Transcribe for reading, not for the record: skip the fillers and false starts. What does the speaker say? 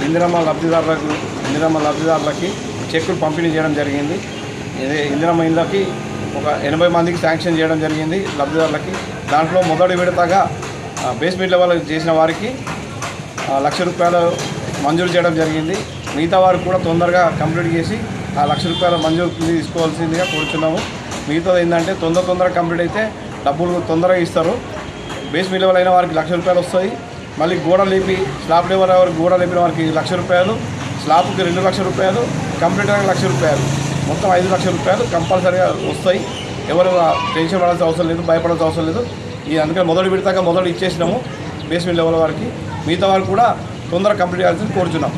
ఇందిరమ్మ లబ్ధిదారులకి చెక్కులు పంపిణీ చేయడం జరిగింది. ఇందిరమ్మ ఇళ్ళకి ఒక 80 మందికి శాంక్షన్ చేయడం జరిగింది లబ్ధిదారులకి. దాంట్లో మొదటి విడతగా బేస్మెంట్ లెవెల్ చేసిన వారికి ₹1,00,000 మంజూరు చేయడం జరిగింది. మిగతా వారు కూడా తొందరగా కంప్లీట్ చేసి ఆ ₹1,00,000 మంజూరు తీసుకోవాల్సిందిగా కోరుచున్నాము. మిగతాది ఏంటంటే తొందరగా కంప్లీట్ అయితే డబ్బులు తొందరగా ఇస్తారు. బేస్మెంట్ లెవెల్ అయిన వారికి ₹1,00,000 వస్తుంది. మళ్ళీ గోడ లేపి స్లాబ్ లెవెల్ గోడ లేపిన వారికి ₹1,00,000, స్లాబ్కి ₹2,00,000, కంప్లీట్ అయిన ₹1,00,000, మొత్తం ₹5,00,000 కంపల్సరీగా వస్తాయి. ఎవరు టెన్షన్ పడాల్సిన అవసరం లేదు, భయపడాల్సిన అవసరం లేదు. అందుకని మొదటి విడతగా ఇచ్చేసినాము బేస్మెంట్ లెవెల్ వారికి. మిగతా వారికి కూడా తొందరగా కంప్లీట్ చేయాల్సింది కోరుచున్నాం.